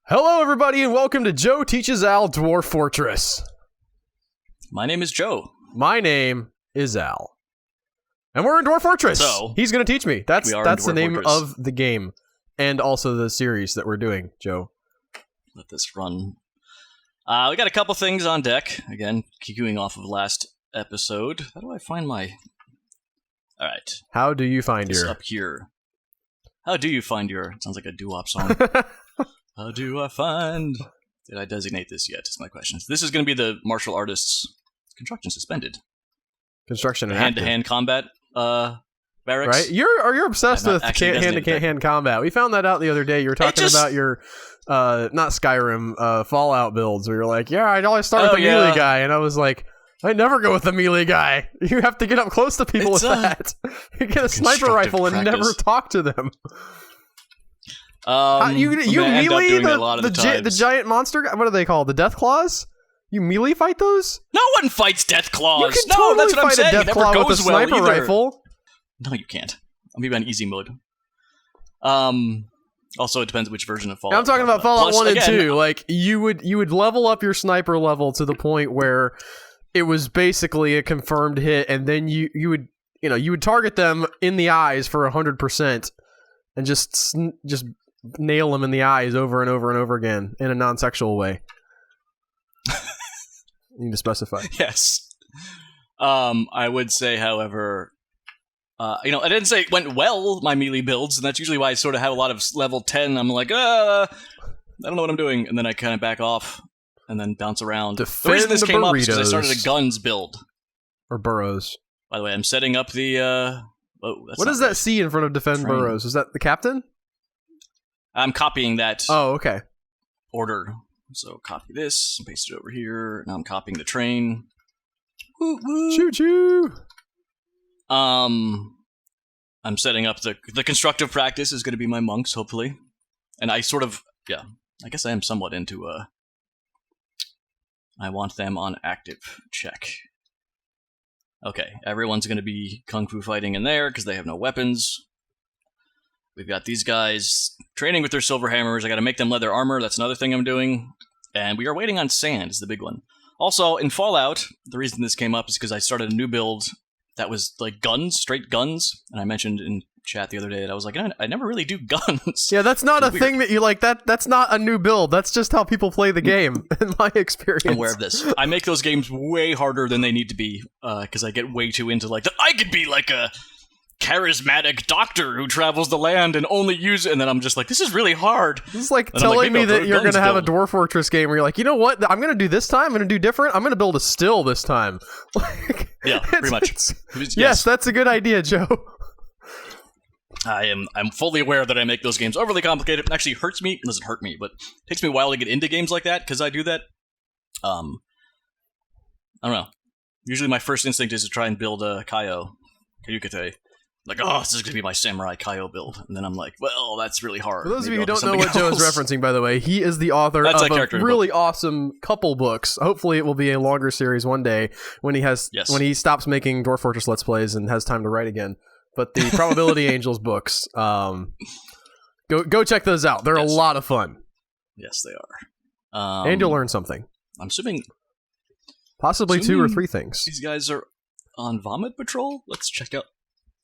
Hello, everybody, and welcome to Joe Teaches Al Dwarf Fortress. My name is Joe. My name is Al. And we're in Dwarf Fortress. So, he's going to teach me. That's the name Fortress. of the game. And also the series that we're doing, Joe. Let this run. We got a couple things on deck. Again, keeping off of last episode. How do I find my... Alright. How do you find It's your... up here. How do you find your... It sounds like a doo-wop song. How do I find... Did I designate this yet? Is my question. This is going to be the martial artists' construction suspended. Construction and hand-to-hand combat barracks. Right? You're obsessed with hand-to-hand combat. We found that out the other day. You were talking about your... not Skyrim, Fallout builds, where you're like, yeah, I'd always start with the melee guy. And I was like... I never go with the melee guy. You have to get up close to people with that. You get a sniper rifle and never talk to them. You melee the giant monster guy? What are they called? The Death Claws? You melee fight those? No one fights Death Claws. You can totally that's what fight I'm saying. a Death Claw with a sniper rifle. No, you can't. I'm maybe on easy mode. Also, it depends which version of Fallout. I'm talking about Fallout 1 and 2. Like you would level up your sniper level to the point where it was basically a confirmed hit, and then you would target them in the eyes for 100%, and just nail them in the eyes over and over and over again in a non-sexual way. You need to specify. Yes. I would say, however, I didn't say it went well, my melee builds, and that's usually why I sort of have a lot of level 10. I'm like, I don't know what I'm doing, and then I kind of back off. And then bounce around. Defend the reason this came burritos. up is because I started a guns build. Or burrows. By the way, I'm setting up the... what does that C in front of defend burrows? Is that the captain? I'm copying that okay. order. So copy this, paste it over here. Now I'm copying the train. Woo woo. Choo choo. I'm setting up the constructive practice is going to be my monks, hopefully. And I sort of... Yeah, I guess I am somewhat into... I want them on active check. Okay, everyone's going to be kung fu fighting in there because they have no weapons. We've got these guys training with their silver hammers. I got to make them leather armor. That's another thing I'm doing. And we are waiting on sand is the big one. Also, in Fallout, the reason this came up is because I started a new build that was like guns, straight guns. And I mentioned in chat the other day that I was like, I never really do guns. Yeah, that's not a thing that you like. That's not a new build. That's just how people play the game, in my experience. I'm aware of this. I make those games way harder than they need to be, because I get way too into like, I could be like a charismatic doctor who travels the land and only use it, and then I'm just like, this is really hard. This is like telling me that you're going to have a Dwarf Fortress game where you're like, you know what, I'm going to do this time, I'm going to do different, I'm going to build a still this time. Yeah, pretty much. Yes, that's a good idea, Joe. I'm fully aware that I make those games overly complicated. It actually hurts me. It doesn't hurt me, but it takes me a while to get into games like that because I do that. I don't know. Usually my first instinct is to try and build a Kayukate. Like, this is going to be my Samurai Kaio build. And then I'm like, well, that's really hard. For those of you who don't know what Joe is referencing, by the way, he is the author of a really awesome couple books. Hopefully it will be a longer series one day when he stops making Dwarf Fortress Let's Plays and has time to write again. But the Probability Angels books, go check those out. They're a lot of fun. Yes, they are. And you'll learn something. I'm assuming... Possibly 2 or 3 things. These guys are on Vomit Patrol? Let's check out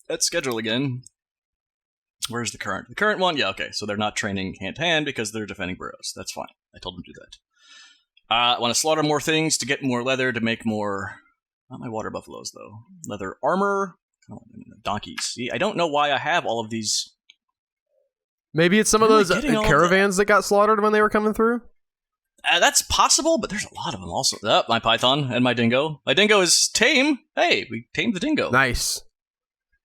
that schedule again. Where's the current? The current one? Yeah, okay. So they're not training hand-to-hand because they're defending burrows. That's fine. I told them to do that. I want to slaughter more things to get more leather, to make more... Not my water buffaloes, though. Leather armor... Oh, donkeys. See, I don't know why I have all of these. Maybe it's some of those caravans that got slaughtered when they were coming through? That's possible, but there's a lot of them also. My python and my dingo. My dingo is tame. Hey, we tamed the dingo. Nice.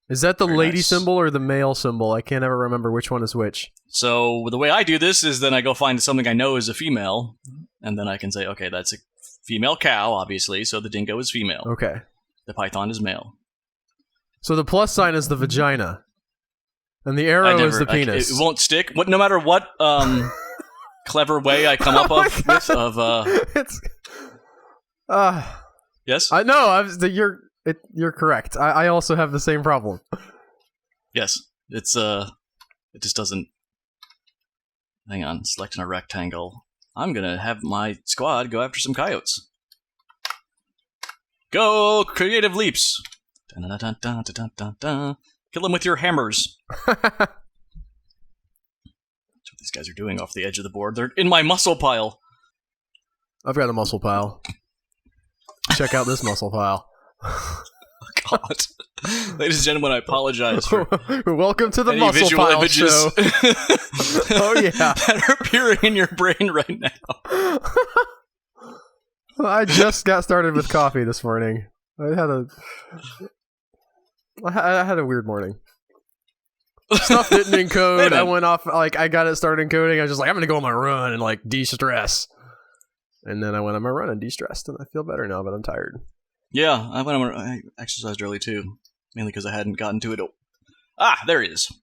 Is that the lady symbol or the male symbol? I can't ever remember which one is which. So the way I do this is then I go find something I know is a female, and then I can say, okay, that's a female cow, obviously, so the dingo is female. Okay. The python is male. So the plus sign is the vagina, and the arrow is the penis. It won't stick. No matter what clever way I come up with of. It's. Yes. I know. You're correct. I also have the same problem. Yes, it's it just doesn't. Hang on, selecting a rectangle. I'm gonna have my squad go after some coyotes. Go! Creative leaps! Dun-dun-dun-dun-dun-dun-dun. Kill them with your hammers. That's what these guys are doing off the edge of the board. They're in my muscle pile. I've got a muscle pile. Check out this muscle pile. Oh, God. Ladies and gentlemen, I apologize for welcome to the muscle pile images show. Oh yeah, that are appearing in your brain right now. I just got started with coffee this morning. I had a weird morning. Stuff didn't encode. I went off, like, I got it started encoding. I was just like, I'm gonna go on my run and like de-stress. And then I went on my run and de-stressed, and I feel better now, but I'm tired. Yeah, I exercised early too, mainly because I hadn't gotten to it. There he is. I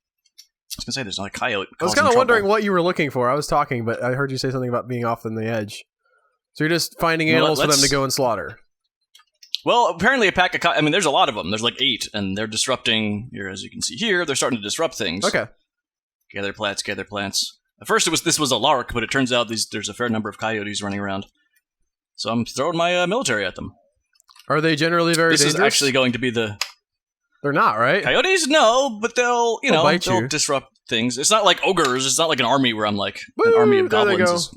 was gonna say there's not a coyote. I was kind of wondering what you were looking for. I was talking, but I heard you say something about being off on the edge. So you're just finding animals for them to go and slaughter. Well, apparently a pack of coyotes. I mean, there's a lot of them. There's like 8, and they're disrupting. Here, as you can see here, they're starting to disrupt things. Okay. Gather plants. At first, this was a lark, but it turns out there's a fair number of coyotes running around. So I'm throwing my military at them. Are they generally very dangerous? This is actually going to be the... They're not, right? Coyotes? No, but they'll disrupt things. It's not like ogres. It's not like an army where I'm like, an army of goblins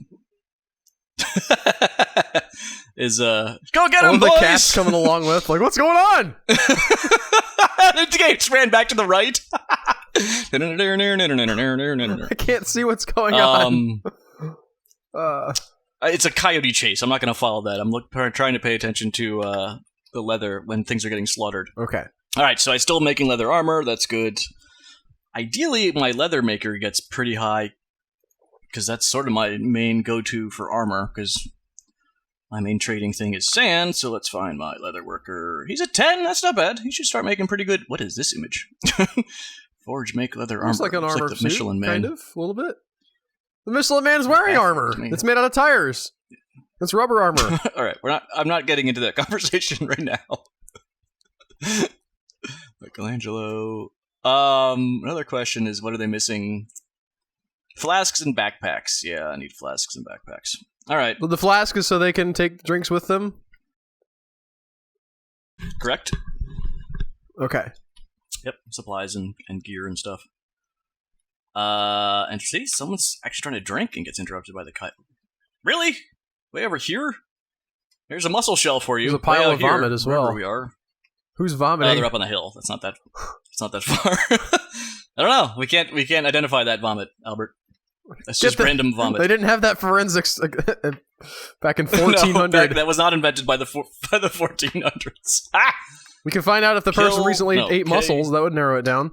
go get them, boys! The cat's coming along with, like, what's going on? The gates ran back to the right. I can't see what's going on. It's a coyote chase. I'm not going to follow that. I'm trying to pay attention to the leather when things are getting slaughtered. Okay. All right, so I'm still making leather armor. That's good. Ideally, my leather maker gets pretty high because that's sort of my main go-to for armor because my main trading thing is sand, so let's find my leather worker. He's at 10. That's not bad. He should start making pretty good... What is this image? Forge, make leather armor. Looks like an armor like the suit, Michelin Man. kind of, a little bit. The Michelin Man's wearing armor. It's made out of tires. It's rubber armor. All right, I'm not getting into that conversation right now. Michelangelo. Another question is, what are they missing? Flasks and backpacks. Yeah, I need flasks and backpacks. All right. Well, the flask is so they can take drinks with them? Correct. Okay. Yep, supplies and gear and stuff. And see, someone's actually trying to drink and gets interrupted by the coyote. Really? Way over here? There's a mussel shell for you. There's a pile of vomit as well. We are. Who's vomiting? They're up on the hill. It's not that far. I don't know. We can't identify that vomit, Albert. That's just random vomit. They didn't have that forensics back in 1400. No, that was not invented by the 1400s. We can find out if the person recently ate mussels. That would narrow it down.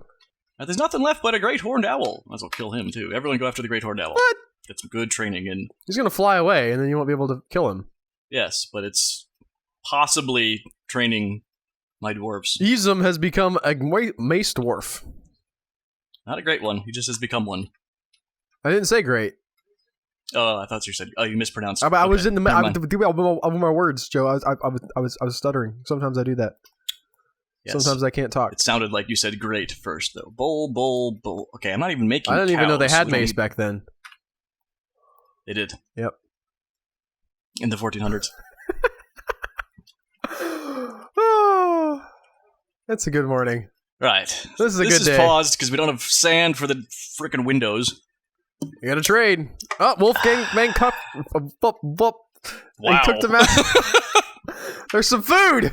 There's nothing left but a great horned owl. Might as well kill him, too. Everyone go after the great horned owl. What? Get some good training in. He's going to fly away, and then you won't be able to kill him. Yes, but it's possibly training my dwarves. Ezum has become a mace dwarf. Not a great one. He just has become one. I didn't say great. Oh, I thought you said... Oh, you mispronounced. I was in the... of my words, Joe. I was stuttering. Sometimes I do that. Yes. Sometimes I can't talk. It sounded like you said great first, though. Bull. Okay, I'm not even making I didn't even know they had mace need... back then. They did. Yep. In the 1400s. Oh, that's a good morning. Right. This is a good day. This is paused because we don't have sand for the frickin' windows. You gotta trade. Oh, Wolfgang Cup. Wow. He cooked them out. There's some food.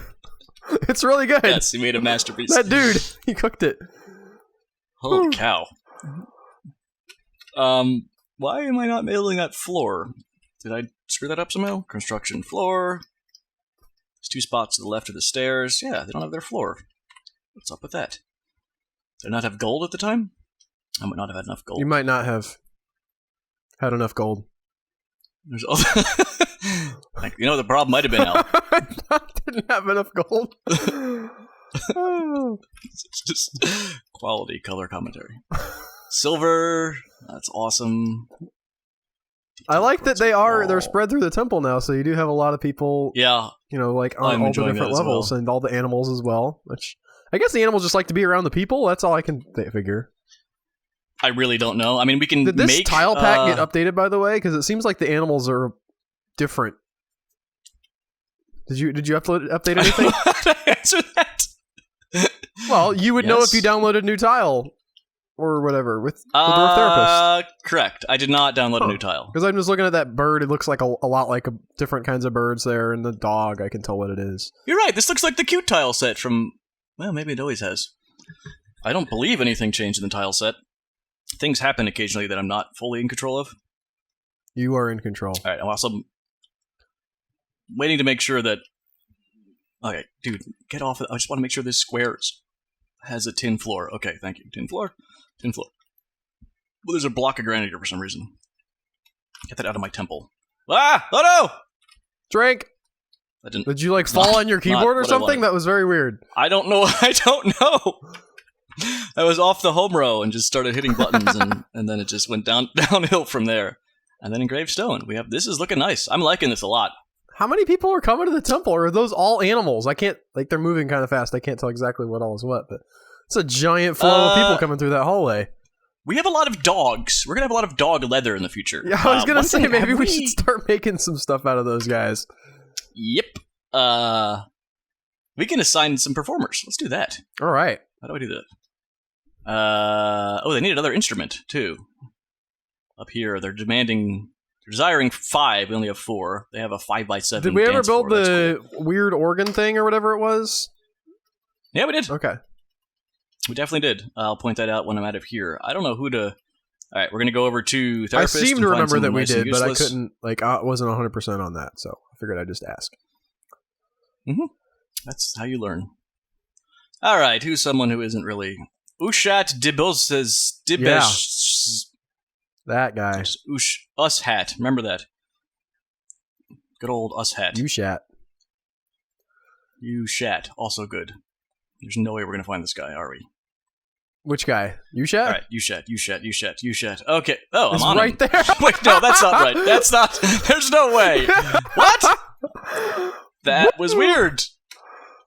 It's really good. Yes, he made a masterpiece. That dude, he cooked it. Holy cow. Why am I not mailing that floor? Did I screw that up somehow? Construction floor. There's 2 spots to the left of the stairs. Yeah, they don't have their floor. What's up with that? Did I not have gold at the time? I might not have had enough gold. You might not have had enough gold. There's also the problem might have been Al. I didn't have enough gold. It's just quality color commentary. Silver, that's awesome. I like that they're spread through the temple now, so you do have a lot of people. Yeah, like on all the different levels and all the animals as well. Which I guess the animals just like to be around the people. That's all I can figure. I really don't know. I mean, we can Did this make... tile pack get updated, by the way? Because it seems like the animals are different. Did you update anything? How do I answer that? Well, you would know if you downloaded new tile or whatever with the Dwarf Therapist. Correct. I did not download a new tile. Because I'm just looking at that bird. It looks like a lot like different kinds of birds there, and the dog, I can tell what it is. You're right. This looks like the cute tile set from... Well, maybe it always has. I don't believe anything changed in the tile set. Things happen occasionally that I'm not fully in control of. You are in control. All right. I'm also waiting to make sure that... Okay, dude, get off. I just want to make sure this squares has a tin floor. Okay, thank you. Tin floor. Tin floor. Well, there's a block of granite here for some reason. Get that out of my temple. Ah! Oh no! Drink! Did you, fall on your keyboard or something? That was very weird. I don't know. I don't know! I was off the home row and just started hitting buttons, and then it just went downhill from there. And then engraved stone. This is looking nice. I'm liking this a lot. How many people are coming to the temple? Or are those all animals? I can't... they're moving kind of fast. I can't tell exactly what all is what, but... It's a giant flow of people coming through that hallway. We have a lot of dogs. We're going to have a lot of dog leather in the future. Yeah, I was going to say, maybe we should start making some stuff out of those guys. Yep. We can assign some performers. Let's do that. All right. How do I do that? Oh, they need another instrument, too. Up here, they're desiring 5. We only have 4. They have a 5x7. Did we ever build the weird organ thing or whatever it was? Yeah, we did. Okay. We definitely did. I'll point that out when I'm out of here. I don't know who to... All right, we're going to go over to Therapist. I seem to remember that we did, but I couldn't... I wasn't 100% on that, so I figured I'd just ask. Mm-hmm. That's how you learn. All right, who's someone who isn't really... Ushat Dibos Dibesh... That guy. Us Hat. Remember that. Good old Us Hat. Ushat. Ushat. Also good. There's no way we're going to find this guy, are we? Which guy? Ushat? All right, Ushat. Okay. Oh, it's I'm on right him. there. Wait, no, that's not right. That's not... There's no way. What? That was weird.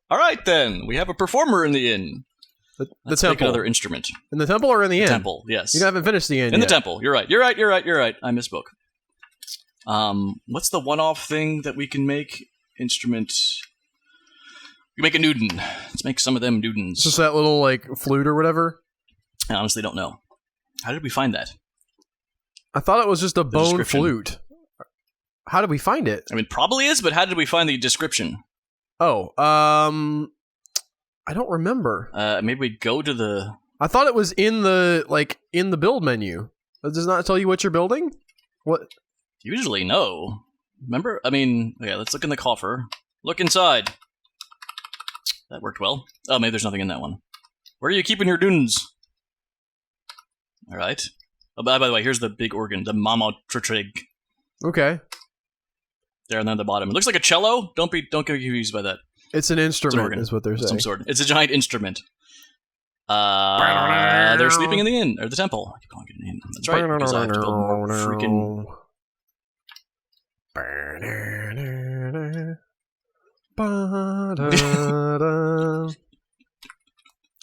All right, then. We have a performer in the inn. The temple. Take another instrument. In the temple or in the inn? Temple, yes. You haven't finished the inn yet. In the temple. You're right. I misspoke. What's the one-off thing that we can make? Instrument... We make a Newton. Let's make some of them Newtons. Just that little, flute or whatever? I honestly don't know. How did we find that? I thought it was just a bone flute. How did we find it? I mean, probably is, but how did we find the description? Oh, I don't remember. Maybe we go to the... I thought it was in the build menu. Does it not tell you what you're building? What? Usually, no. Remember? I mean, yeah, let's look in the coffer. Look inside. That worked well. Oh, maybe there's nothing in that one. Where are you keeping your dunes? All right. Oh, by the way, here's the big organ, the Minotaur. Okay. There and then at the bottom. It looks like a cello. Don't get confused by that. It's an instrument, is what they're saying. Some sort. It's a giant instrument. They're sleeping in the inn or the temple. I keep calling it an inn. That's right. Because I have to build more freaking.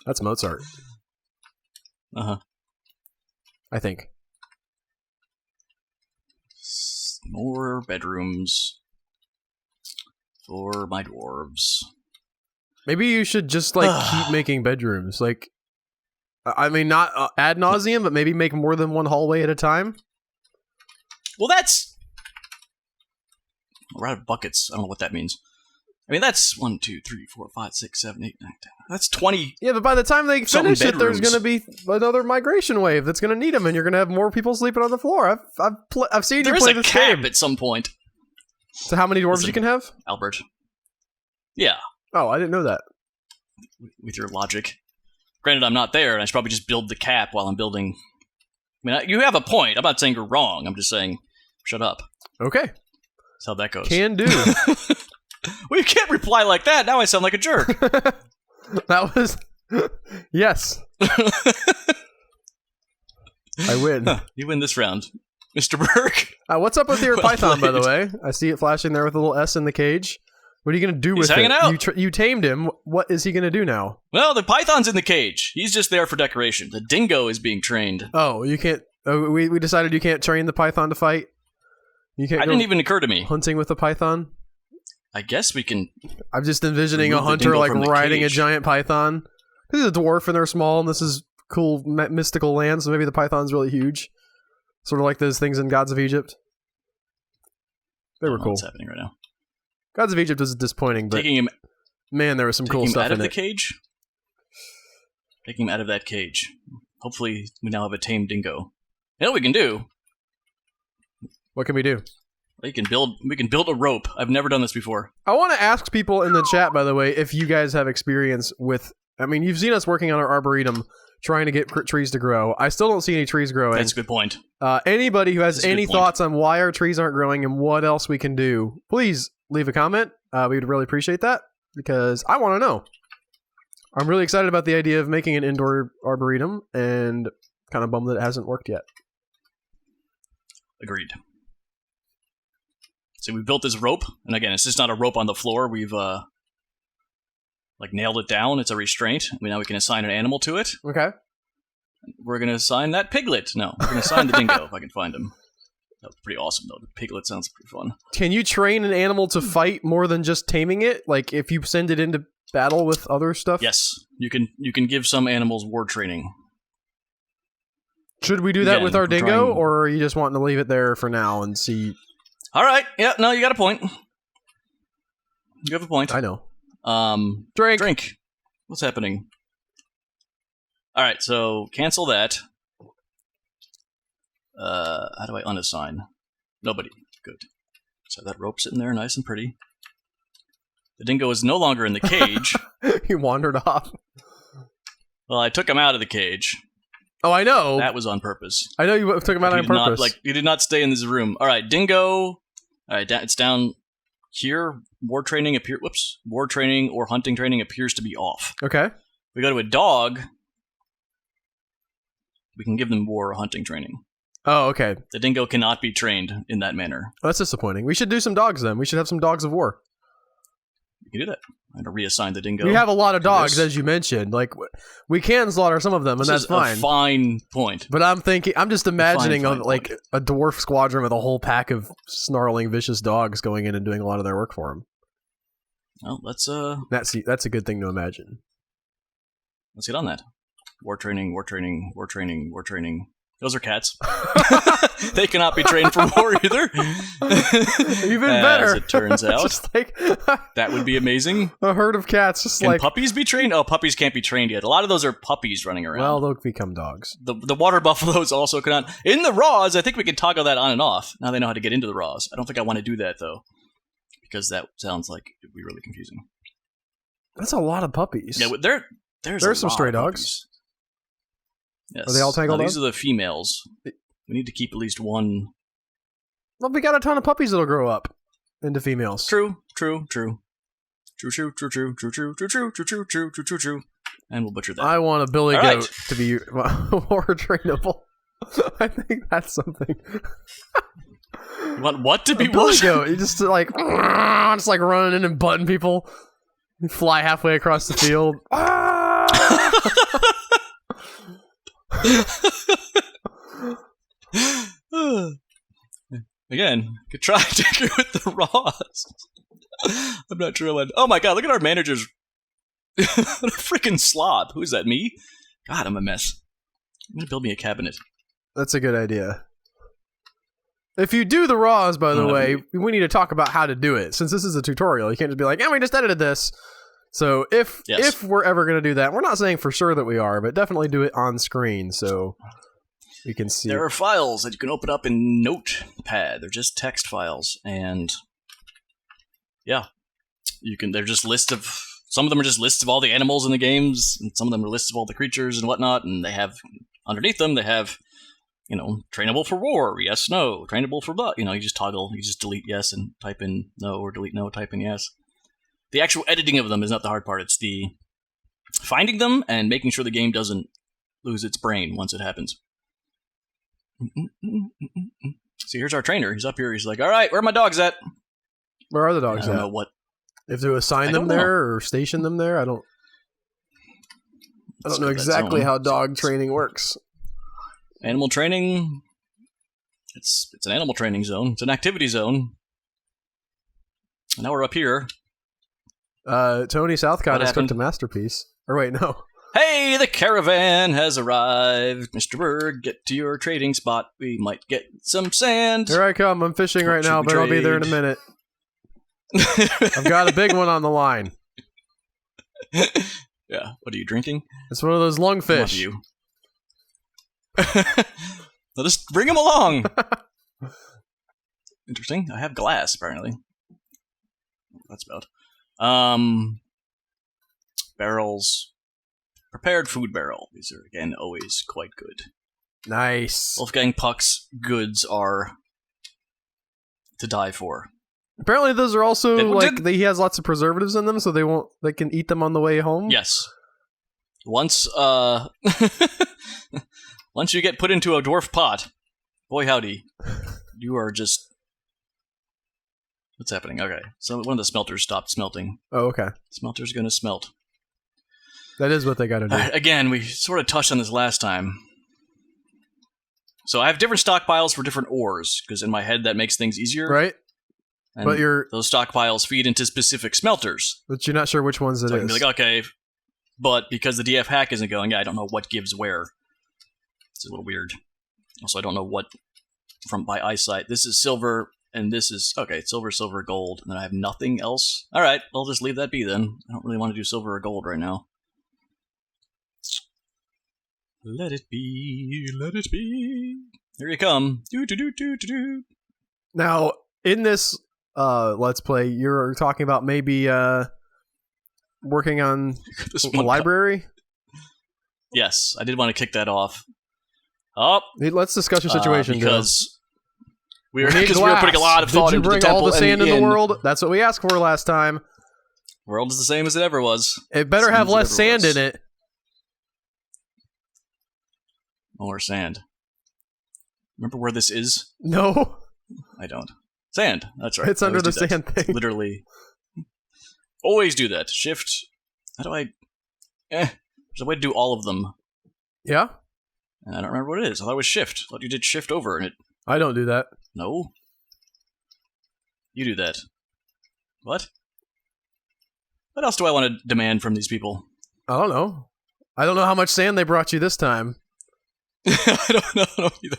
That's Mozart. Uh-huh. I think. More bedrooms for my dwarves. Maybe you should just keep making bedrooms. I mean, not ad nauseum, but maybe make more than one hallway at a time. Well, that's... We're out of buckets. I don't know what that means. I mean, that's 1, 2, 3, 4, 5, 6, 7, 8, 9, 10. That's 20. Yeah, but by the time they finish it, there's going to be another migration wave that's going to need them, and you're going to have more people sleeping on the floor. I've seen you play this game. There is a cap at some point. So how many dwarves you can have? Albert. Yeah. Oh, I didn't know that. With your logic. Granted, I'm not there, and I should probably just build the cap while I'm building. I mean, you have a point. I'm not saying you're wrong. I'm just saying, shut up. Okay. That's how that goes. Can do. Well, you can't reply like that. Now I sound like a jerk. That was... Yes. I win. You win this round, Mr. Burke. What's up with your Python, by the way? I see it flashing there with a little S in the cage. What are you going to do with hanging it? out. You tamed him. What is he going to do now? Well, the python's in the cage. He's just there for decoration. The dingo is being trained. Oh, you can't... we decided you can't train the python to fight? You can't didn't even occur to me. Hunting with the python? I guess we can... I'm just envisioning a hunter like riding a giant python. This is a dwarf and they're small and this is cool mystical land, so maybe the python's really huge. Sort of like those things in Gods of Egypt. They were cool. What's happening right now? Gods of Egypt was disappointing, but man, there was some cool stuff in it. Taking him out of the cage? Taking him out of that cage. Hopefully, we now have a tame dingo. You know what we can do? What can we do? We can build a rope. I've never done this before. I want to ask people in the chat, by the way, if you guys have experience with... I mean, you've seen us working on our arboretum, trying to get trees to grow. I still don't see any trees growing. That's a good point. Anybody who has any thoughts on why our trees aren't growing and what else we can do, please leave a comment. We would really appreciate that, because I want to know. I'm really excited about the idea of making an indoor arboretum, and kind of bummed that it hasn't worked yet. Agreed. So we built this rope, and again, it's just not a rope on the floor. We've nailed it down. It's a restraint. Now we can assign an animal to it. Okay. We're gonna assign that piglet. No, we're gonna assign the dingo if I can find him. That's pretty awesome, though. The piglet sounds pretty fun. Can you train an animal to fight more than just taming it? Like, if you send it into battle with other stuff? Yes. You can give some animals war training. Should we do that with our dingo, or are you just wanting to leave it there for now and see... All right. Yeah, no, you got a point. You have a point. I know. Drink. What's happening? All right, so cancel that. How do I unassign? Nobody. Good. So that rope sitting there, nice and pretty. The dingo is no longer in the cage. He wandered off. Well, I took him out of the cage. Oh, I know. That was on purpose. I know you took him out on purpose. He did not stay in this room. All right, dingo. All right, it's down here. War training or hunting training appears to be off. Okay. We go to a dog. We can give them war or hunting training. Oh, okay. The dingo cannot be trained in that manner. Well, that's disappointing. We should do some dogs then. We should have some dogs of war. We can do that. I'm going to reassign the dingo. We have a lot of dogs, as you mentioned. Like, we can slaughter some of them, and that's fine. This is a fine point. But I'm just imagining a dwarf squadron with a whole pack of snarling, vicious dogs going in and doing a lot of their work for them. Well, let's that's a good thing to imagine. Let's get on that. War training. Those are cats. They cannot be trained for war either. Even better. As it turns out. Just like that would be amazing. A herd of cats. Can puppies be trained? Oh, puppies can't be trained yet. A lot of those are puppies running around. Well, they'll become dogs. The water buffaloes also cannot. In the raws, I think we can toggle that on and off. Now they know how to get into the raws. I don't think I want to do that, though. Because that sounds like it would be really confusing. That's a lot of puppies. Yeah, there's some stray dogs. Yes. Are they all tangled up? These are the females. We need to keep at least one. Well, we got a ton of puppies that'll grow up into females. True. And we'll butcher that. I want a billy goat to be more trainable. I think that's something. You want what to be billy goat? You just like running in and butting people. You fly halfway across the field. Again, could try to go with the raws. I'm not sure what. Oh my god, look at our managers. What a freaking slob. Who's that, me? God, I'm a mess. I'm gonna build me a cabinet. That's a good idea. If you do the raws, by the way, we need to talk about how to do it. Since this is a tutorial, you can't just be like, we just edited this. So if we're ever going to do that, we're not saying for sure that we are, but definitely do it on screen so we can see. There are files that you can open up in Notepad. They're just text files, and yeah, they're just lists of. Some of them are just lists of all the animals in the games, and some of them are lists of all the creatures and whatnot. And they have underneath them, they have trainable for war, yes, no, trainable for blah. You just toggle, you just delete yes and type in no, or delete no, type in yes. The actual editing of them is not the hard part. It's the finding them and making sure the game doesn't lose its brain once it happens. So here's our trainer. He's up here. He's like, all right, where are my dogs at? Where are the dogs at? I don't know what. You have to assign them there or station them there? I don't know exactly how dog training works. Animal training. It's an animal training zone. It's an activity zone. And now we're up here. Tony Southcott has cooked a masterpiece. Or wait, no. Hey, the caravan has arrived. Mr. Bird, get to your trading spot. We might get some sand. Here I come. I'm fishing right now, but I'll be there in a minute. I've got a big one on the line. Yeah. What are you drinking? It's one of those lungfish. You. Well, just bring him along. Interesting. I have glass, apparently. That's about. Barrels. Prepared food barrel. These are, again, always quite good. Nice. Wolfgang Puck's goods are to die for. Apparently those are also, he has lots of preservatives in them, so they can eat them on the way home? Yes. Once you get put into a dwarf pot, boy howdy, you are just... What's happening? Okay, so one of the smelters stopped smelting. Oh, okay. Smelter's gonna smelt. That is what they gotta do. Again, we sort of touched on this last time. So I have different stockpiles for different ores, because in my head that makes things easier. Right. And but those stockpiles feed into specific smelters. But you're not sure which ones it I is. can be like, okay, but because the DF hack isn't going, I don't know what gives where. It's a little weird. Also, I don't know what by eyesight. This is silver, and this is silver, gold, and then I have nothing else. All right, I'll just leave that be then. I don't really want to do silver or gold right now. Let it be, let it be. Here you come. Do. Now, in this Let's Play, you're talking about maybe working on the library? Yes, I did want to kick that off. Oh, let's discuss your situation, because we were putting a lot of thought into the temple. Did you bring all the sand in the world? That's what we asked for last time. World is the same as it ever was. It better have less sand in it. More sand. Remember where this is? No. I don't. Sand. That's right. It's under the sand thing. Literally. Always do that. Shift. How do I... There's a way to do all of them. Yeah? And I don't remember what it is. I thought it was shift. I thought you did shift over and it... I don't do that. No. You do that. What? What else do I want to demand from these people? I don't know. I don't know how much sand they brought you this time. I don't know either.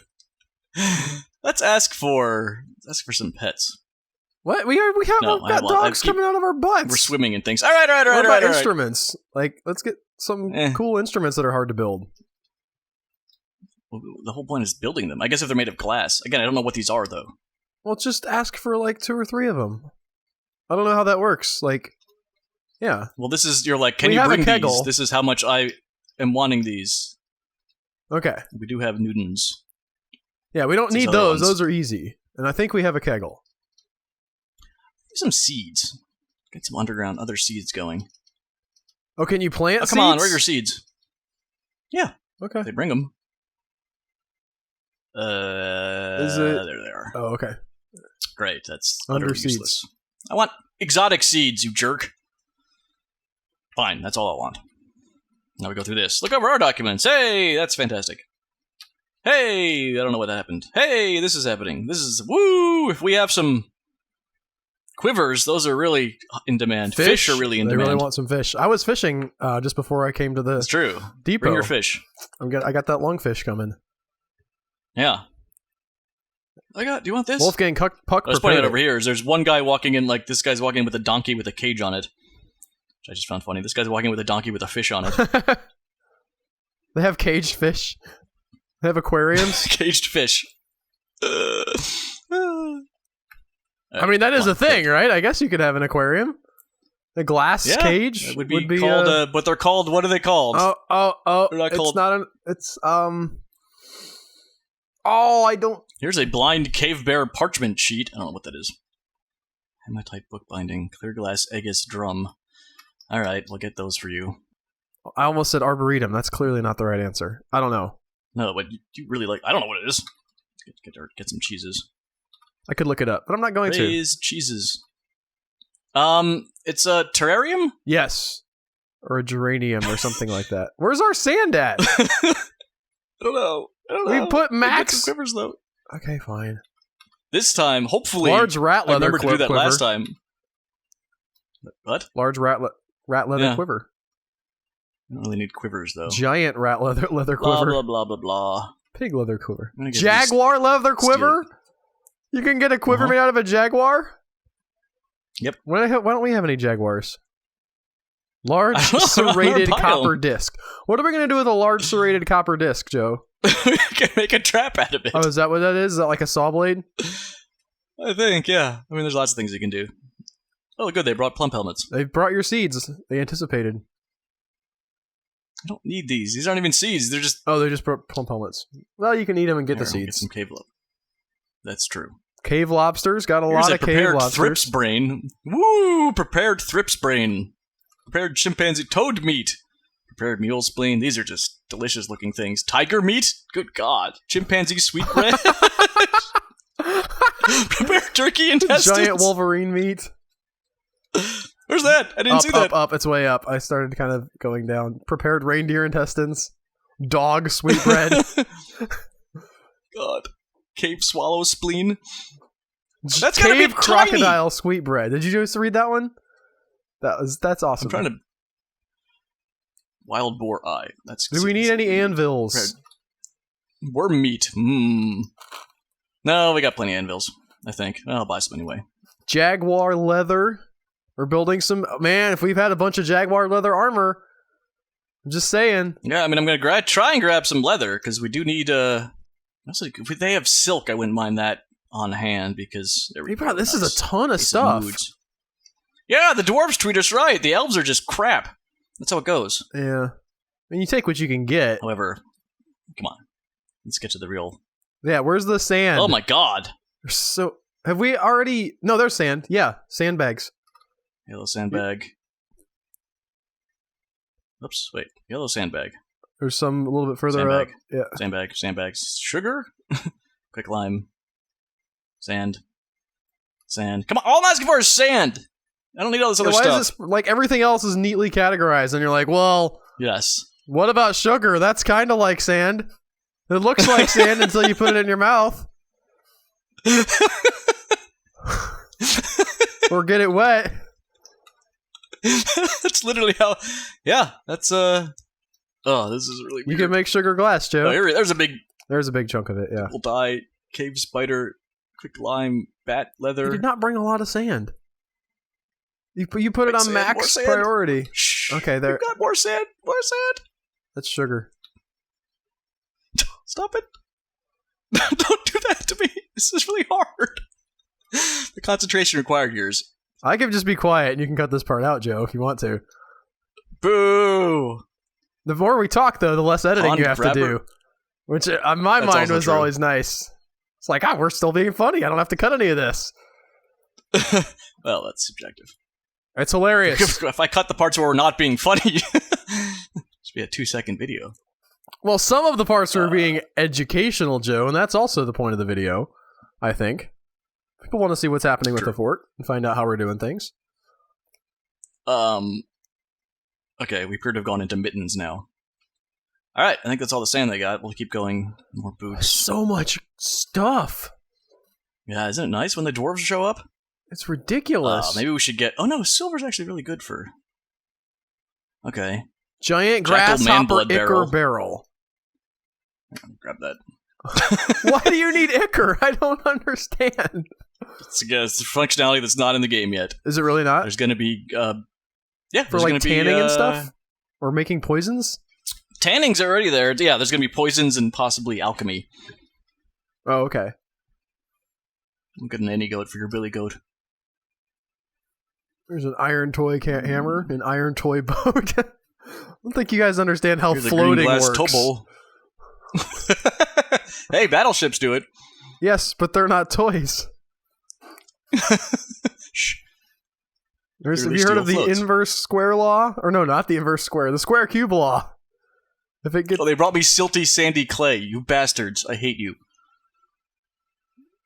Let's ask for some pets. What? We've got dogs coming out of our butts. We're swimming in things. All right. What about instruments? Like, let's get some cool instruments that are hard to build. Well, the whole point is building them. I guess if they're made of glass. Again, I don't know what these are, though. Well, just ask for, like, 2 or 3 of them. I don't know how that works. Like, yeah. Well, this is, you're like, can you bring these? This is how much I am wanting these. Okay. We do have Newtons. Yeah, we don't need those. Those are easy. And I think we have a kegel. Some seeds. Get some other seeds going. Oh, can you plant seeds? Come on, where are your seeds? Yeah. Okay. They bring them. There they are. Oh, okay. Great, that's under seeds. Useless. I want exotic seeds, you jerk. Fine, that's all I want. Now we go through this. Look over our documents. Hey, that's fantastic. Hey, I don't know what happened. Hey, this is happening. This is... Woo! If we have some quivers, those are really in demand. Fish are really in demand. They really want some fish. I was fishing just before I came to the depot. Bring your fish. I got that lungfish coming. Yeah. Do you want this? Wolfgang Puck I was pointing out over here. There's one guy walking in, like, this guy's walking in with a donkey with a cage on it. Which I just found funny. This guy's walking with a donkey with a fish on it. They have caged fish. They have aquariums. Caged fish. I mean, that is a thing, right? I guess you could have an aquarium. A glass cage it would be called, but they're called, what are they called? Oh. They're not called... I don't... Here's a blind cave bear parchment sheet. I don't know what that is. Hematite bookbinding. Clear glass Aegis drum. Alright, we'll get those for you. I almost said arboretum. That's clearly not the right answer. I don't know. No, but you really like... I don't know what it is. Get some cheeses. I could look it up, but I'm not going to. Cheeses. It's a terrarium? Yes. Or a geranium or something like that. Where's our sand at? I don't know. We put max... Some quivers, though. Okay, fine. This time, hopefully... Large rat leather quiver. I remember to do that quiver. last time. What? Large rat leather quiver. I don't really need quivers, though. Giant rat leather quiver. Blah, blah, blah, blah, blah. Pig leather quiver. Jaguar leather quiver? You can get a quiver made out of a jaguar? Yep. Why don't we have any jaguars? Large serrated copper disc. What are we going to do with a large serrated copper disc, Joe? We can make a trap out of it. Oh, is that what that is? Is that like a saw blade? I think, yeah. I mean, there's lots of things you can do. Oh, good. They brought plump helmets. They brought your seeds. They anticipated. I don't need these. These aren't even seeds. They're just... Oh, they just brought plump helmets. Well, you can eat them and get the seeds. Get some cave lobsters. That's true. Cave lobsters. Got a lot of cave lobsters. Prepared thrips brain. Woo! Prepared thrips brain. Prepared chimpanzee toad meat. Prepared mule spleen. These are just delicious looking things. Tiger meat? Good God. Chimpanzee sweetbread. Prepared turkey intestines. Giant Wolverine meat. Where's that? I didn't see that. Up. It's way up. I started kind of going down. Prepared reindeer intestines. Dog sweetbread. God. Cave swallow spleen. That's Cave crocodile sweetbread. Did you just read that one? That's awesome. I'm trying to... Wild boar eye. Do we need any anvils? Worm meat. No, we got plenty of anvils, I think. I'll buy some anyway. Jaguar leather. We're building some... Man, if we've had a bunch of jaguar leather armor... I'm just saying. Yeah, I mean, I'm going to try and grab some leather, because we do need... if they have silk, I wouldn't mind that on hand, because... This is a ton of stuff. Yeah, the dwarves treat us right. The elves are just crap. That's how it goes. Yeah. I mean, you take what you can get. However, come on. Let's get to the real... Yeah, where's the sand? Oh my god. So, have we already... No, there's sand. Yeah, sandbags. Yellow sandbag. Oops, wait. Yellow sandbag. There's some a little bit further up. Yeah. Sandbags. Sugar? Quick lime. Sand. Come on, all I'm asking for is sand! I don't need all this other stuff. Why is this, like, everything else is neatly categorized, and you're like, well... Yes. What about sugar? That's kind of like sand. It looks like sand until you put it in your mouth. Or get it wet. That's literally how... Yeah, that's, Oh, this is really weird. You can make sugar glass, Joe. Oh, there's a big... There's a big chunk of it, yeah. Will die, cave spider, quick lime, bat leather... You did not bring a lot of sand. You put it on max priority. Shh. Okay, there. We've got more sand. That's sugar. Stop it. Don't do that to me. This is really hard. The concentration required here is... I can just be quiet and you can cut this part out, Joe, if you want to. Boo! The more we talk, though, the less editing you have to do. Which, on my mind, was always nice. It's like, we're still being funny. I don't have to cut any of this. Well, that's subjective. It's hilarious. If I cut the parts where we're not being funny, it's be a 2-second video. Well, some of the parts were being educational, Joe, and that's also the point of the video, I think. People want to see what's happening with the fort and find out how we're doing things. Okay, we appear to have gone into mittens now. Alright, I think that's all the sand they got. We'll keep going. More boots. So much stuff. Yeah, isn't it nice when the dwarves show up? It's ridiculous. Maybe we should get... Oh no, silver's actually really good for... Okay. Giant grasshopper ichor barrel. Grab that. Why do you need ichor? I don't understand. It's a functionality that's not in the game yet. Is it really not? There's going to be... for like tanning and stuff? Or making poisons? Tanning's already there. Yeah, there's going to be poisons and possibly alchemy. Oh, okay. We'll get an any goat for your billy goat. There's an iron toy hammer, an iron toy boat. I don't think you guys understand how Here's floating a green glass works. Tobo. Hey, battleships do it. Yes, but they're not toys. Shh. Have you heard of the inverse square law? Or no, not the inverse square. The square cube law. If it gets... Oh, they brought me silty sandy clay. You bastards. I hate you.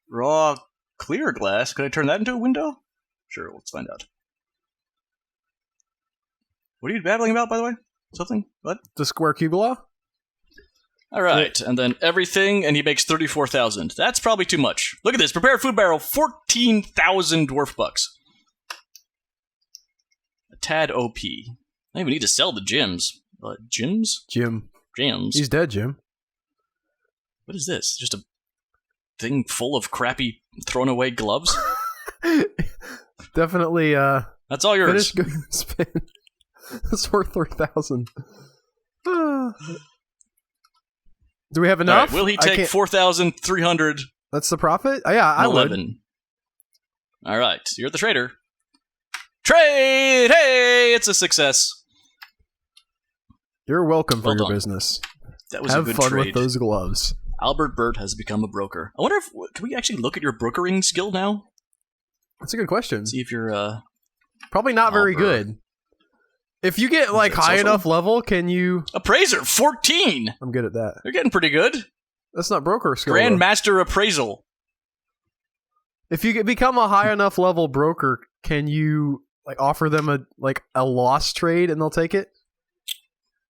Raw clear glass. Could I turn that into a window? Sure, let's find out. What are you babbling about, by the way? Something? What? The square cupola? All right, and then everything, and he makes 34,000. That's probably too much. Look at this. Prepare food barrel, 14,000 dwarf bucks. A tad OP. I don't even need to sell the gyms. Gyms? Jim. Gyms. He's dead, Jim. What is this? Just a thing full of crappy thrown away gloves? Definitely, That's all yours. Finish good spin. It's worth 3,000. Do we have enough? Right, will he take 4,300? That's the profit? Yeah, I 11. Would. All right, you're the trader. Trade! Hey, it's a success. You're welcome for your business. That was have a good fun trade. with those gloves. Albert Burt has become a broker. I wonder if can we actually look at your brokering skill now? That's a good question. See if you're probably not very good. If you get like high enough level, can you appraiser 14? I'm good at that. You're getting pretty good. That's not broker skill. Grandmaster appraisal. If you become a high enough level broker, can you like offer them a loss trade and they'll take it?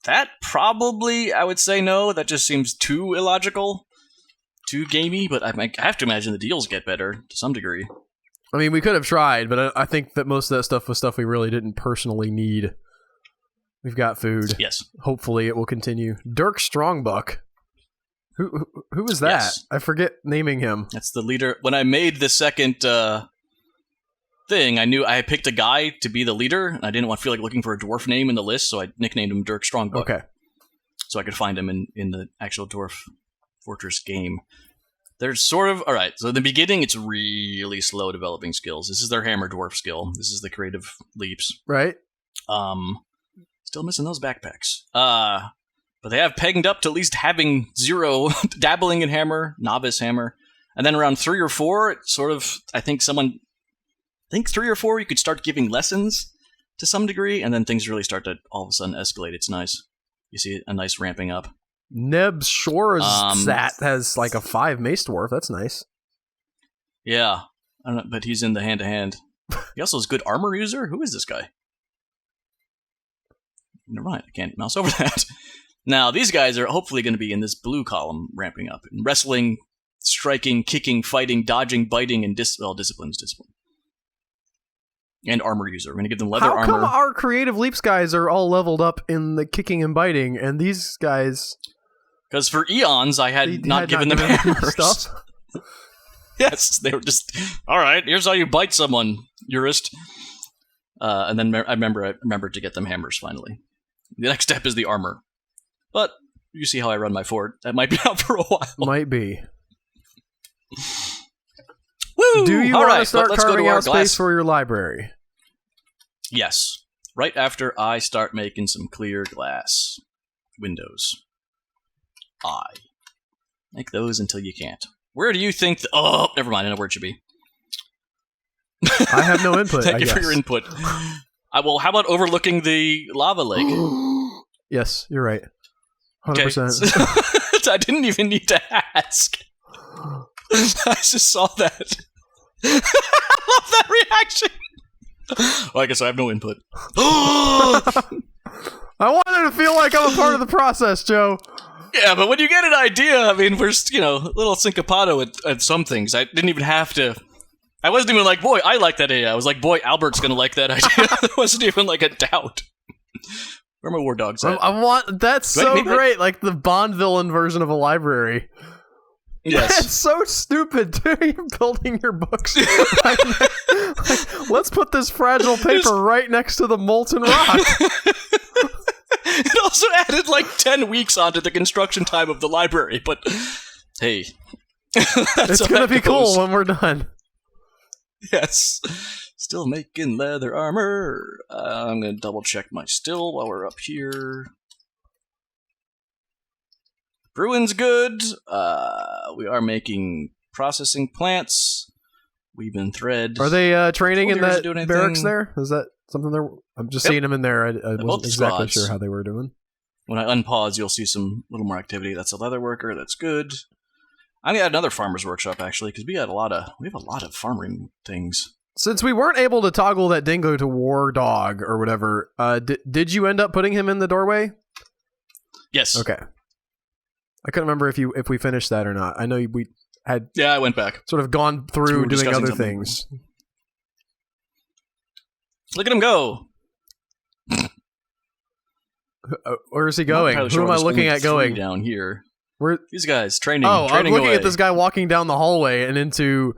That probably, I would say no. That just seems too illogical, too gamey. But I have to imagine the deals get better to some degree. I mean, we could have tried, but I think that most of that stuff was stuff we really didn't personally need. We've got food. Yes. Hopefully it will continue. Dirk Strongbuck. Who is that? Yes. I forget naming him. That's the leader. When I made the second thing, I knew I picked a guy to be the leader, and I didn't want to feel like looking for a dwarf name in the list, so I nicknamed him Dirk Strongbuck. Okay. So I could find him in the actual Dwarf Fortress game. There's sort of... Alright, so in the beginning, it's really slow developing skills. This is their hammer dwarf skill. This is the creative leaps. Right. Still missing those backpacks. But they have pegged up to at least having 0 dabbling in hammer, novice hammer. And then around 3 or 4, it sort of... I think 3 or 4, you could start giving lessons to some degree, and then things really start to all of a sudden escalate. It's nice. You see a nice ramping up. Neb Shorzat has like a 5 mace dwarf. That's nice. Yeah, I don't know, but he's in the hand-to-hand. He also is good armor user. Who is this guy? Never mind, I can't mouse over that. Now, these guys are hopefully going to be in this blue column ramping up. In wrestling, striking, kicking, fighting, dodging, biting, and discipline. And armor user. We're going to give them leather armor. How come our creative leaps guys are all leveled up in the kicking and biting, and these guys... Because for eons, I had not given them hammers. Stuff? Yes, they were just, all right, here's how you bite someone, jurist. And then I remembered to get them hammers, finally. The next step is the armor. But you see how I run my fort. That might be out for a while. Might be. Woo! Do you want to start carving out space for your library? Yes. Right after I start making some clear glass windows. Make those until you can't. Where do you think... oh, never mind. I know where it should be. I have no input, Thank you for your input. Well, how about overlooking the lava lake? Yes, you're right. 100%. Okay. I didn't even need to ask. I just saw that. I love that reaction. Well, I guess I have no input. I wanted to feel like I'm a part of the process, Joe. Yeah, but when you get an idea, I mean, we're, a little syncopado at some things. I didn't even have to... I wasn't even like, boy, I like that idea. I was like, boy, Albert's going to like that idea. There wasn't even like a doubt. Where are my war dogs at? That's so great, like the Bond villain version of a library. Yes. That's so stupid, too. You're building your books. Let's put this fragile paper right next to the molten rock. It also added like 10 weeks onto the construction time of the library, but hey. It's going to be cool when we're done. Yes. Still making leather armor. I'm going to double check my still while we're up here. Brewing's good. We are making processing plants. Weaving thread. Are they training in that barracks there? Is that something they're... I'm just seeing them in there. I wasn't exactly sure how they were doing. When I unpause, you'll see some little more activity. That's a leather worker. That's good. I'm gonna add another farmer's workshop actually, because we have a lot of farming things. Since we weren't able to toggle that dingo to war dog or whatever, did you end up putting him in the doorway? Yes. Okay. I couldn't remember if we finished that or not. I know we had. Yeah, I went back. Sort of gone through doing other things. Look at him go. Where is he going? Who am I looking at going? Down here. Where these guys training? Oh, training I'm looking away. at this guy walking down the hallway and into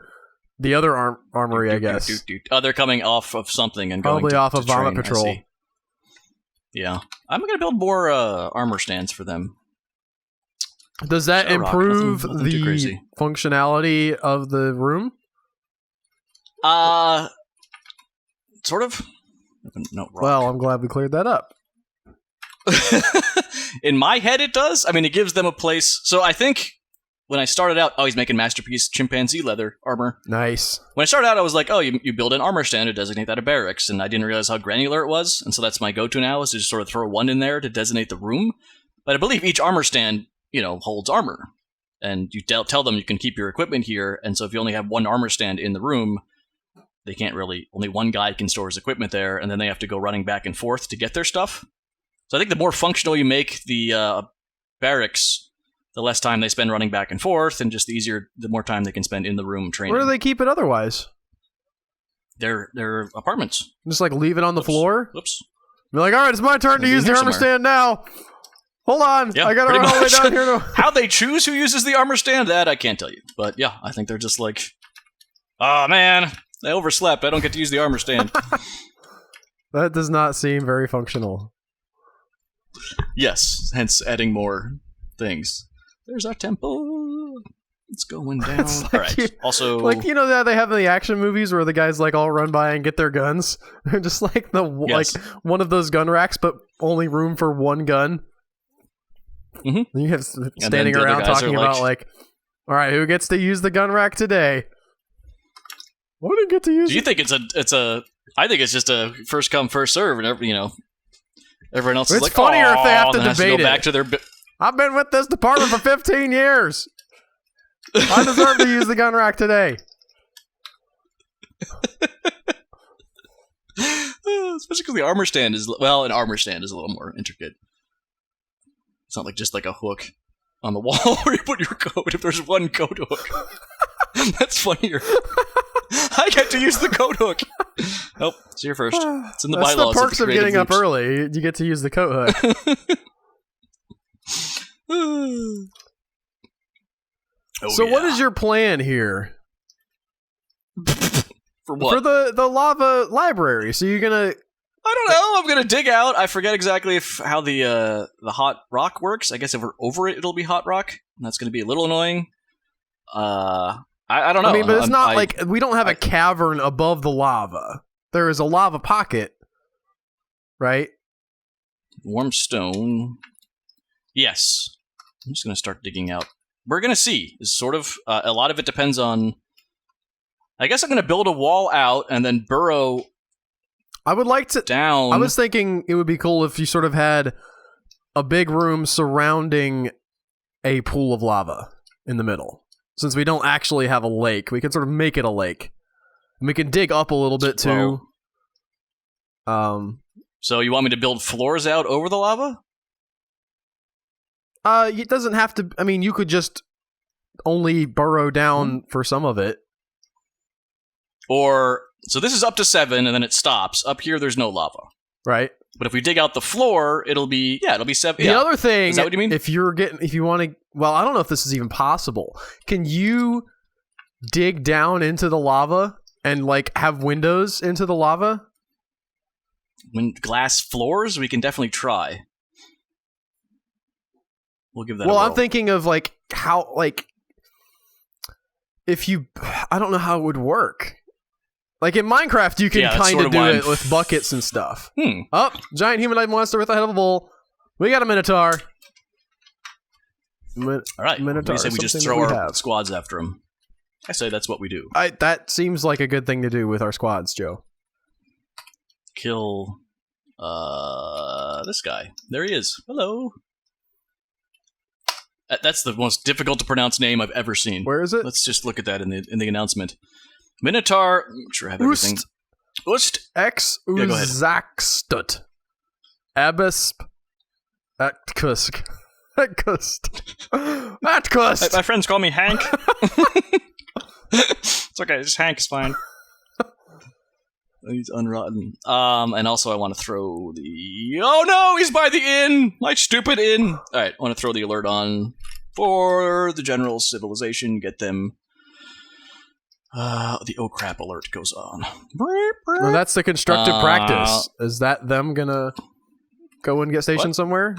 the other armory. I guess. Oh, they're coming off of something and probably going off to of Vomit train, Patrol. Yeah, I'm gonna build more armor stands for them. Does that improve the functionality of the room? Sort of. No, rock. Well, I'm glad we cleared that up. In my head, it does. I mean, it gives them a place. So I think when I started out, he's making masterpiece chimpanzee leather armor. Nice. When I started out, I was like, you build an armor stand to designate that a barracks, and I didn't realize how granular it was, and so that's my go-to now is to just sort of throw one in there to designate the room. But I believe each armor stand, holds armor, and you tell them you can keep your equipment here, and so if you only have one armor stand in the room, they can't really. Only one guy can store his equipment there, and then they have to go running back and forth to get their stuff. So I think the more functional you make the barracks, the less time they spend running back and forth, and just the more time they can spend in the room training. Where do they keep it otherwise? Their apartments. Just like leave it on the floor? Whoops. Be like, all right, it's my turn to use the armor stand now. Hold on, yeah, I gotta run all the way down here to... How they choose who uses the armor stand, that I can't tell you. But yeah, I think they're just like, oh man, I overslept, I don't get to use the armor stand. That does not seem very functional. Yes, hence adding more things. There's our temple. It's going down. Like all right. Also, like that they have in the action movies where the guys like all run by and get their guns. They're just like like one of those gun racks, but only room for one gun. Mm-hmm. You have standing around talking about like, all right, who gets to use the gun rack today? What did get to use? Do you think it's a? I think it's just a first come first serve, and everyone else is like, it's funnier if they have to debate go back to their. I've been with this department for 15 years. I deserve to use the gun rack today. Especially because the armor stand is an armor stand is a little more intricate. It's not like just like a hook on the wall where you put your coat. If there's one coat hook, that's funnier. I get to use the coat hook. Nope, it's here first. It's in the bylaws. That's the perks of getting up early. You get to use the coat hook. What is your plan here? For what? For the lava library. So you're gonna... I don't know. I'm gonna dig out. I forget exactly how the hot rock works. I guess if we're over it, it'll be hot rock, and that's gonna be a little annoying. I don't know. I mean, but it's not like we don't have a cavern above the lava. There is a lava pocket, right? Warm stone. Yes. I'm just gonna start digging out. We're gonna see. Is sort of a lot of it depends on. I guess I'm gonna build a wall out and then burrow. I would like to down. I was thinking it would be cool if you sort of had a big room surrounding a pool of lava in the middle. Since we don't actually have a lake, we can sort of make it a lake. And we can dig up a little bit too. So you want me to build floors out over the lava? It doesn't have to. I mean, you could just only burrow down for some of it. So this is up to 7, and then it stops. Up here, there's no lava. Right. But if we dig out the floor, it'll be 7. The other thing, is that what you mean? If you want to, well, I don't know if this is even possible. Can you dig down into the lava and like have windows into the lava? When glass floors, we can definitely try. We'll give that a whirl. I'm thinking of like how if you, I don't know how it would work. Like in Minecraft, you can kind of do it with buckets and stuff. Oh, giant humanoid monster with a head of a bull. We got a Minotaur. All right. Minotaur. We say we just throw our squads after him. I say that's what we do. That seems like a good thing to do with our squads, Joe. Kill this guy. There he is. Hello. That's the most difficult to pronounce name I've ever seen. Where is it? Let's just look at that in the announcement. Minotaur. I'm sure I have everything. Ust. Ex Uzakstut. Abisp. Atkusk. Atkust. My friends call me Hank. It's okay, just Hank is fine. He's unrotten. And also I want to throw the... Oh no, he's by the inn! My stupid inn! Alright, I want to throw the alert on for the general civilization, get them... the oh crap alert goes on. Well, that's the constructive practice. Is that them gonna go and get stationed somewhere?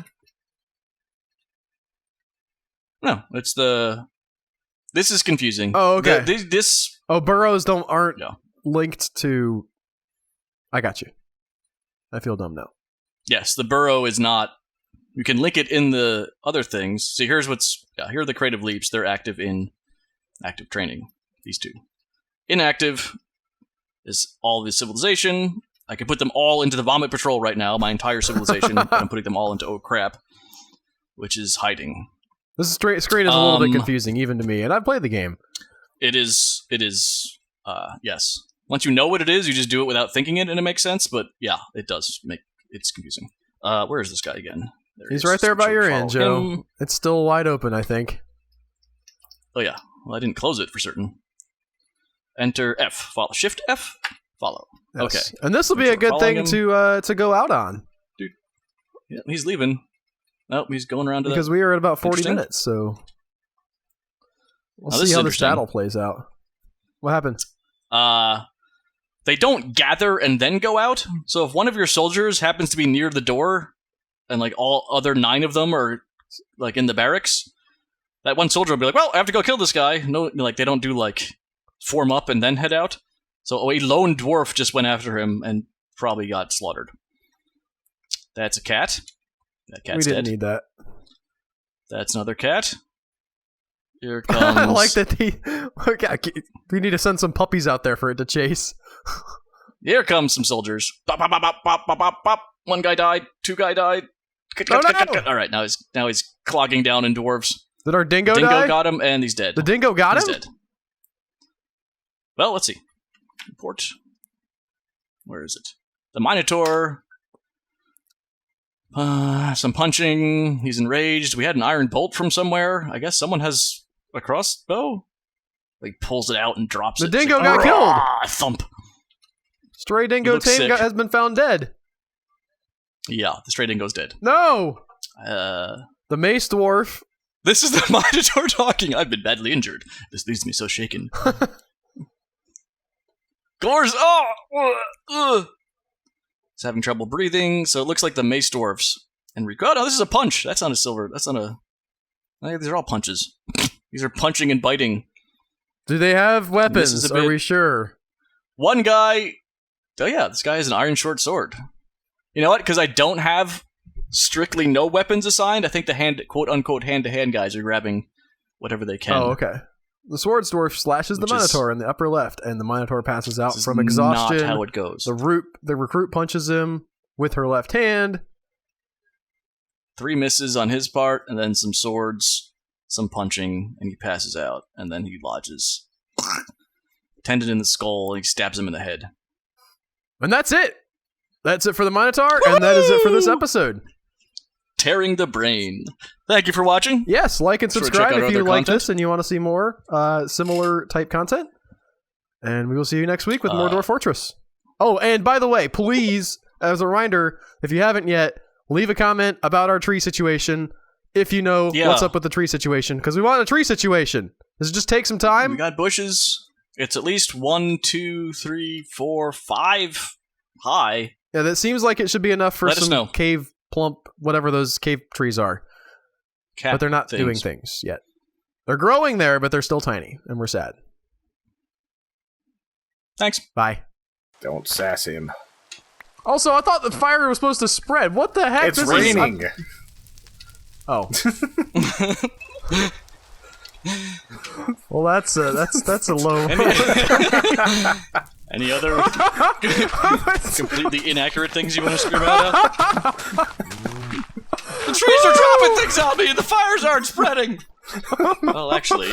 No, it's the... This is confusing. Oh, okay. This... Oh, burrows aren't linked to... I got you. I feel dumb now. Yes, the burrow is not... You can link it in the other things. See, here's what's... Yeah, here are the creative leaps. They're active in active training. These two. Inactive is all the civilization. I can put them all into the Vomit Patrol right now, my entire civilization. And I'm putting them all into Oh Crap, which is hiding. This screen is a little bit confusing, even to me, and I've played the game. It is, yes. Once you know what it is, you just do it without thinking it, and it makes sense, but yeah, it does make, it's confusing. Where is this guy again? He's right there by your end, Joe. It's still wide open, I think. Oh yeah, well I didn't close it for certain. Enter F, follow. Shift F, follow. Yes. Okay. And this will be a good thing to go out on. Dude, yeah, he's leaving. Nope, he's going around to because we are at about 40 minutes, so we'll see how this battle plays out. What happened? They don't gather and then go out. So if one of your soldiers happens to be near the door, and like all other 9 of them are like in the barracks, that one soldier will be like, "Well, I have to go kill this guy." No, like they don't do like form up and then head out. So a lone dwarf just went after him and probably got slaughtered. That's a cat. That cat's dead. We didn't need that. That's another cat. Here comes... I like that we need to send some puppies out there for it to chase. Here comes some soldiers. Bop, bop, bop, bop, bop, bop, bop. 1 guy died. 2 guy died. No. All right, now he's clogging down in dwarves. Did our dingo die? Dingo got him, and he's dead. The dingo got him? He's dead. Well, let's see. Report. Where is it? The Minotaur... some punching. He's enraged. We had an iron bolt from somewhere. I guess someone has a crossbow. He pulls it out and drops it. The dingo got killed. Thump. Stray dingo tame has been found dead. Yeah, the stray dingo's dead. No. The mace dwarf. This is the Minotaur talking. I've been badly injured. This leaves me so shaken. Gores. He's having trouble breathing, so it looks like the mace dwarfs. And oh no, this is a punch. That's not a silver. That's not a... These are all punches. These are punching and biting. Do they have weapons? Are we sure? One guy... Oh yeah, this guy has an iron short sword. You know what? Because I don't have strictly no weapons assigned, I think the quote-unquote hand-to-hand guys are grabbing whatever they can. Oh, okay. The sword dwarf slashes the Minotaur in the upper left, and the Minotaur passes out from exhaustion. Not how it goes. The recruit punches him with her left hand. 3 misses on his part, and then some swords, some punching, and he passes out, and then he lodges tendon in the skull, and he stabs him in the head. And that's it. That's it for the Minotaur, and that is it for this episode. Tearing the brain. Thank you for watching. Yes, like and subscribe if you like this and you want to see more similar type content. And we will see you next week with more Dwarf Fortress. Oh, and by the way, please, as a reminder, if you haven't yet, leave a comment about our tree situation if you know what's up with the tree situation, because we want a tree situation. Does it just take some time? We got bushes. It's at least 1, 2, 3, 4, 5 high. Yeah, that seems like it should be enough for some cave plump, whatever those cave trees are. But they're not doing things yet. They're growing there, but they're still tiny, and we're sad. Thanks. Bye. Don't sass him. Also, I thought the fire was supposed to spread. What the heck? It's raining. Oh. Well, that's a low. Any other completely inaccurate things you want to scream out? The trees are dropping things on me and the fires aren't spreading! Well, actually...